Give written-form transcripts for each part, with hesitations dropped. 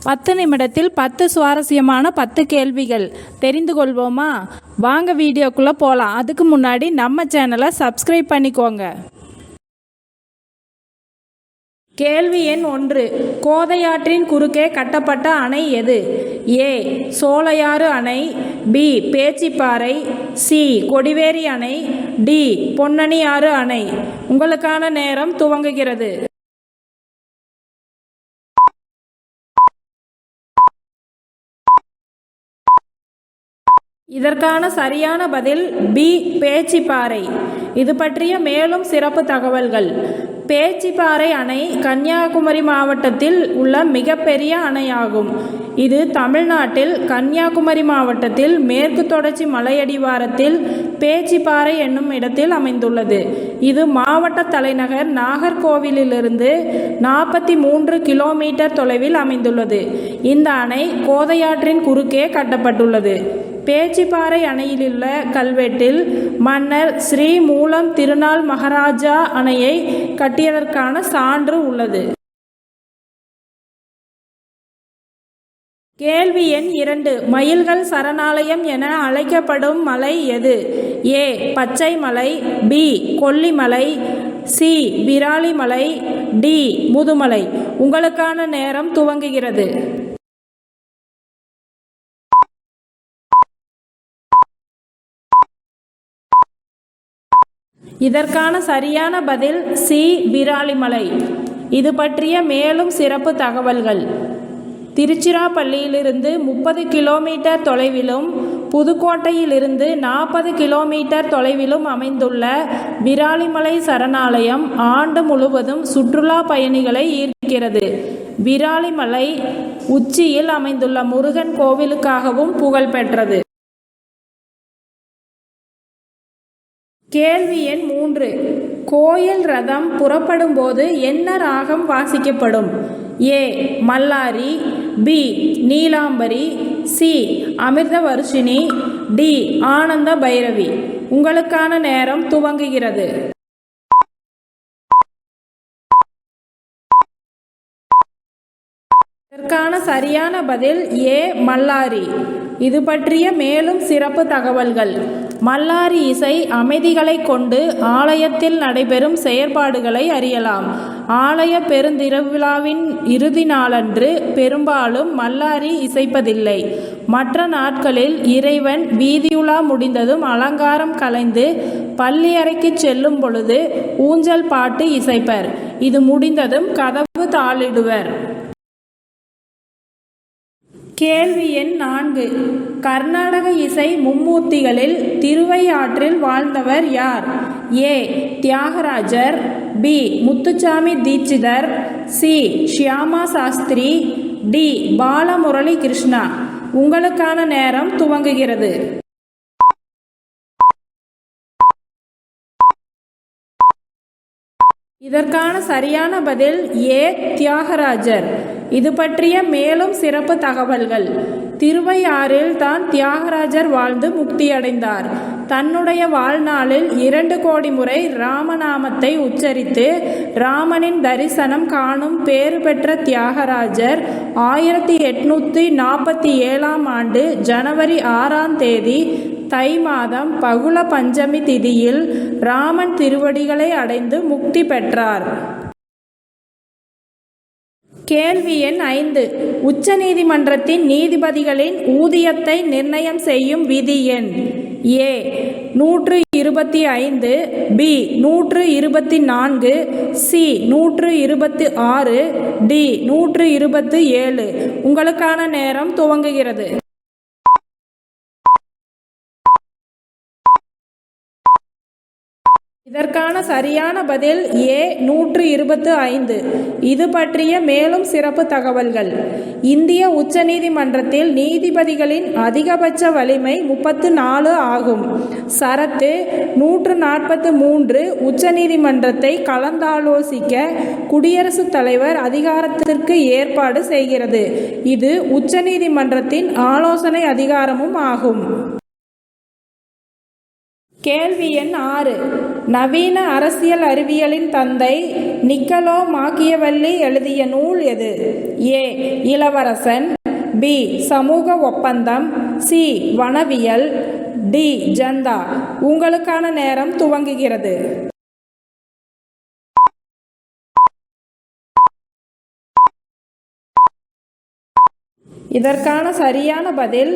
10 நிமிடத்தில் 10 சுவாரஸ்யமான 10 கேள்விகள் தெரிந்து கொள்வோமா? வாங்க வீடியோக்குள்ளே போகலாம். அதுக்கு முன்னாடி நம்ம சேனலை சப்ஸ்கிரைப் பண்ணிக்கோங்க. கேள்வி எண் 1. கோதையாற்றின் குறுக்கே கட்டப்பட்ட அணை எது? ஏ. சோலையாறு அணை, பி. பேச்சிப்பாறை, சி. கொடிவேரி அணை, டி. பொன்னணியாறு அணை. உங்களுக்கான நேரம் துவங்குகிறது. இதற்கான சரியான பதில் பி. பேச்சிப்பாறை. இது பற்றிய மேலும் சிறப்பு தகவல்கள். பேச்சிப்பாறை அணை கன்னியாகுமரி மாவட்டத்தில் உள்ள மிகப்பெரிய அணையாகும். இது தமிழ்நாட்டில் கன்னியாகுமரி மாவட்டத்தில் மேற்கு தொடர்ச்சி மலையடிவாரத்தில் பேச்சிப்பாறை என்னும் இடத்தில் அமைந்துள்ளது. இது மாவட்ட தலைநகர் நாகர்கோவிலிருந்து 43 கிலோமீட்டர் தொலைவில் அமைந்துள்ளது. இந்த அணை கோதையாற்றின் குறுக்கே கட்டப்பட்டுள்ளது. பேச்சிப்பாறை அணையிலுள்ள கல்வெட்டில் மன்னர் ஸ்ரீ மூலம் திருநாள் மகாராஜா அணையை கட்டியதற்கான சான்று உள்ளது. கேள்வி எண் 2. மயில்கள் சரணாலயம் என அழைக்கப்படும் மலை எது? A. Pachaimalai, B. Kollimalai, C. Viralimalai, D. Mudumalai. உங்களுக்கான நேரம் துவங்குகிறது. இதற்கான சரியான பதில் சி. விராலிமலை. இது பற்றிய மேலும் சிறப்பு தகவல்கள். திருச்சிராப்பள்ளியிலிருந்து 30 கிலோமீட்டர் தொலைவிலும் புதுக்கோட்டையிலிருந்து 40 கிலோமீட்டர் தொலைவிலும் அமைந்துள்ள விராலிமலை சரணாலயம் ஆண்டு முழுவதும் சுற்றுலா பயணிகளை ஈர்க்கிறது. விராலிமலை உச்சியில் அமைந்துள்ள முருகன் கோவிலுக்காகவும் புகழ்பெற்றது. கேள்வி எண் 3. கோயில் ரதம் புறப்படும் போது என்ன ராகம் வாசிக்கப்படும்? A. Mallari, B. Neelambari, C. Amritavarshini, D. Ananda Bhairavi. உங்களுக்கான நேரம் துவங்குகிறது. இதற்கான சரியான பதில் ஏ. மல்லாரி. இது பற்றிய மேலும் சிறப்பு தகவல்கள். மல்லாரி இசை அமைதிகளை கொண்டு ஆலயத்தில் நடைபெறும் செயற்பாடுகளை அறியலாம். ஆலய பெருந்திருவிழாவின் இறுதி நாளன்று பெரும்பாலும் மல்லாரி இசைப்பதில்லை. மற்ற நாட்களில் இறைவன் வீதியுலா முடிந்ததும் அலங்காரம் கலைந்து பள்ளி அறைக்கு செல்லும் பொழுது ஊஞ்சல் பாட்டு இசைப்பர். இது முடிந்ததும் கதவு தாளிடுவர். கேள்வி எண் 4. கர்நாடக இசை மும்மூர்த்திகளில் திருவையாற்றில் வாழ்ந்தவர் யார்? A. Thyagarajar, B. Muthuswami Dikshitar, C. Shyama Shastri, D. Balamurali Krishna. உங்களுக்கான நேரம் துவங்குகிறது. இதற்கான சரியான பதில் ஏ. தியாகராஜர். இது பற்றிய மேலும் சிறப்பு தகவல்கள். திருவையாறில் தான் தியாகராஜர் வாழ்ந்து முக்தியடைந்தார். தன்னுடைய வாழ்நாளில் 2 கோடி முறை ராமநாமத்தை உச்சரித்து ராமனின் தரிசனம் காணும் பேறு பெற்ற தியாகராஜர் 1847 ஆண்டு ஜனவரி 6ஆம் தேதி தை மாதம் பகுள பஞ்சமி திதியில் ராமன் திருவடிகளை அடைந்து முக்தி பெற்றார். கேள்வி எண் 5. உச்ச நீதிமன்றத்தின் நீதிபதிகளின் ஊதியத்தை நிர்ணயம் செய்யும் விதி எண்? ஏ. 125, பி. 124, சி. 126, டி. 127. உங்களுக்கான நேரம் துவங்குகிறது. இதற்கான சரியான பதில் ஏ. 125. இது பற்றிய மேலும் சிறப்பு தகவல்கள். இந்திய உச்சநீதிமன்றத்தில் நீதிபதிகளின் அதிகபட்ச வலிமை 34 ஆகும். சரத்து 143 உச்சநீதிமன்றத்தை கலந்தாலோசிக்க குடியரசுத் தலைவர் அதிகாரத்திற்கு ஏற்பாடு செய்கிறது. இது உச்சநீதிமன்றத்தின் ஆலோசனை அதிகாரமும் ஆகும். கேள்வி எண் 6. நவீன அரசியல் அறிவியலின் தந்தை நிக்கலோ மாக்கியவெல்லி எழுதிய நூல் எது? ஏ. இளவரசன், பி. சமூக ஒப்பந்தம், சி. வனவியல், டி. ஜந்தா. உங்களுக்கான நேரம் துவங்குகிறது. இதற்கான சரியான பதில்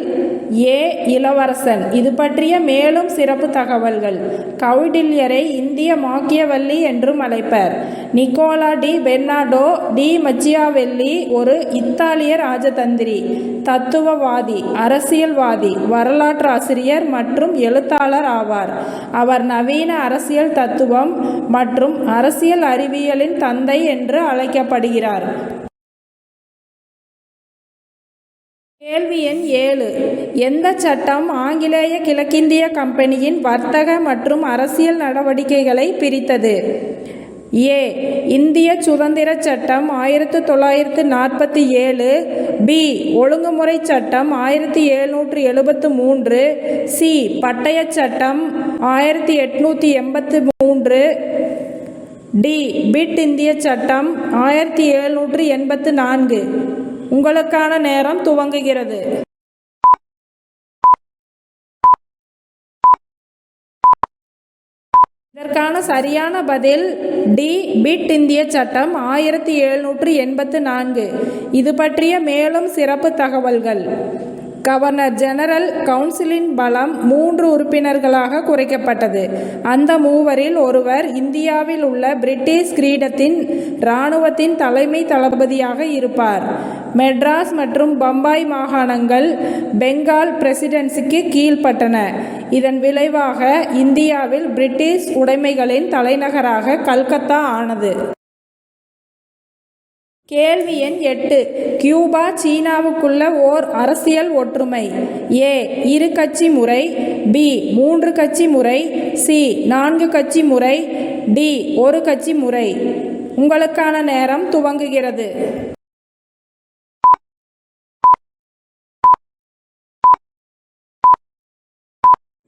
ஏ. இளவரசன். இது பற்றிய மேலும் சிறப்பு தகவல்கள். கௌடில்யரை இந்திய மாக்கியவெல்லி என்றும் அழைப்பர். Niccolo di Bernardo dei Machiavelli ஒரு இத்தாலிய ராஜதந்திரி, தத்துவவாதி, அரசியல்வாதி, வரலாற்றாசிரியர் மற்றும் எழுத்தாளர் ஆவார். அவர் நவீன அரசியல் தத்துவம் மற்றும் அரசியல் அறிவியலின் தந்தை என்று அழைக்கப்படுகிறார். கேள்வி எண் 7. எந்த சட்டம் ஆங்கிலேய கிழக்கிந்திய கம்பெனியின் வர்த்தக மற்றும் அரசியல் நடவடிக்கைகளை பிரித்தது? ஏ. இந்திய சுதந்திர சட்டம் 1947, பி. ஒழுங்குமுறை சட்டம் 1773, சி. பட்டய சட்டம் 1883, டி. பிட் இந்திய சட்டம் 1784. உங்களுக்கான நேரம் துவங்குகிறது. இதற்கான சரியான பதில் டி. பிட் இந்திய சட்டம் 1784. இது பற்றிய மேலும் சிறப்பு தகவல்கள். கவர்னர் ஜெனரல் கவுன்சிலின் பலம் 3 உறுப்பினர்களாக குறைக்கப்பட்டது. அந்த மூவரில் ஒருவர் இந்தியாவில் உள்ள பிரிட்டிஷ் கிரீடத்தின் இராணுவத்தின் தலைமை தளபதியாக இருப்பார். மெட்ராஸ் மற்றும் பம்பாய் மாகாணங்கள் பெங்கால் பிரசிடென்சிக்கு கீழ்ப்பட்டன. இதன் விளைவாக இந்தியாவில் பிரிட்டிஷ் உடைமைகளின் தலைநகராக கல்கத்தா ஆனது. கேள்வி எண் 8. கியூபா சீனாவுக்குள்ள ஓர் அரசியல் ஒற்றுமை. ஏ. 2 கட்சி முறை, பி. 3 கட்சி முறை, சி. 4 கட்சி முறை, டி. 1 கட்சி முறை. உங்களுக்கான நேரம் துவங்குகிறது.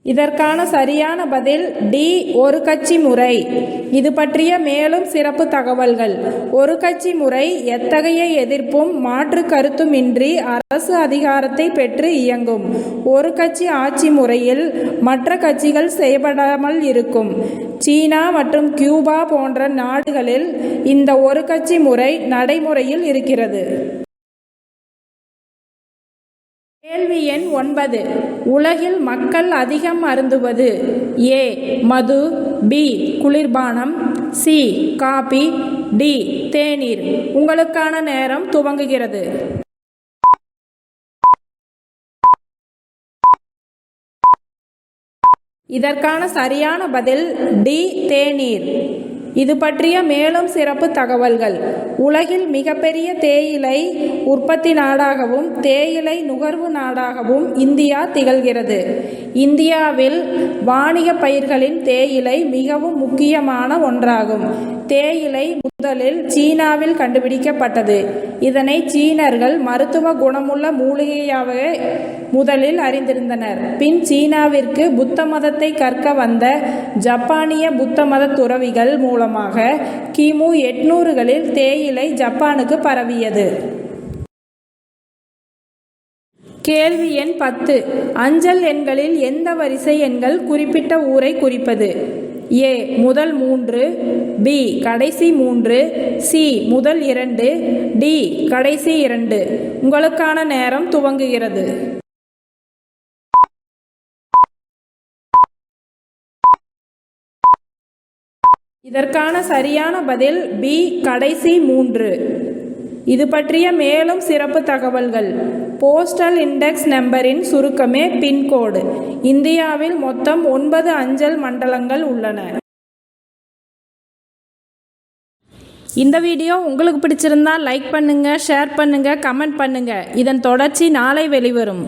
இதற்கான சரியான பதில் டி. 1 கட்சி முறை. இது பற்றிய மேலும் சிறப்பு தகவல்கள். ஒரு கட்சி முறை எத்தகைய எதிர்ப்பும் மாற்று கருத்துமின்றி அரசு அதிகாரத்தை பெற்று இயங்கும். ஒரு கட்சி ஆட்சி முறையில் மற்ற கட்சிகள் செயல்படாமல் இருக்கும். சீனா மற்றும் கியூபா போன்ற நாடுகளில் இந்த ஒரு கட்சி முறை நடைமுறையில் இருக்கிறது. கேள்வி எண் 9. உலகில் மக்கள் அதிகம் அருந்துவது. ஏ. மது, பி. குளிர்பானம், சி. Coffee, D. தேநீர். உங்களுக்கான நேரம் துவங்குகிறது. இதற்கான சரியான பதில் டி. தேநீர். இது பற்றிய மேலும் சிறப்பு தகவல்கள். உலகில் மிகப்பெரிய தேயிலை உற்பத்தி நாடாகவும் தேயிலை நுகர்வு நாடாகவும் இந்தியா திகழ்கிறது. இந்தியாவில் வாணிக பயிர்களின் தேயிலை மிகவும் முக்கியமான ஒன்றாகும். தேயிலை முதலில் சீனாவில் கண்டுபிடிக்கப்பட்டது. இதனை சீனர்கள் மருத்துவ குணமுள்ள மூலிகையாக முதலில் அறிந்திருந்தனர். பின் சீனாவிற்கு புத்த மதத்தை கற்க வந்த ஜப்பானிய புத்த மத துறவிகள் மூலமாக கிமு 800களில் தேயிலை ஜப்பானுக்கு பரவியது. கேள்வி எண் 10. அஞ்சல் எண்களில் எந்த வரிசை எண்கள் குறிப்பிட்ட ஊரை குறிப்பது? ஏ. முதல் 3, பி. கடைசி 3, சி. முதல் 2, டி. கடைசி 2. உங்களுக்கான நேரம் துவங்குகிறது. இதற்கான சரியான பதில் பி. கடைசி 3. இது பற்றிய மேலும் சிறப்பு தகவல்கள். போஸ்டல் இண்டெக்ஸ் நம்பரின் சுருக்கமே பின்கோடு. இந்தியாவில் மொத்தம் 9 அஞ்சல் மண்டலங்கள் உள்ளன. இந்த வீடியோ உங்களுக்கு பிடிச்சிருந்தா லைக் பண்ணுங்க, ஷேர் பண்ணுங்க, கமெண்ட் பண்ணுங்க. இதன் தொடர்ச்சி நாளை வெளிவரும்.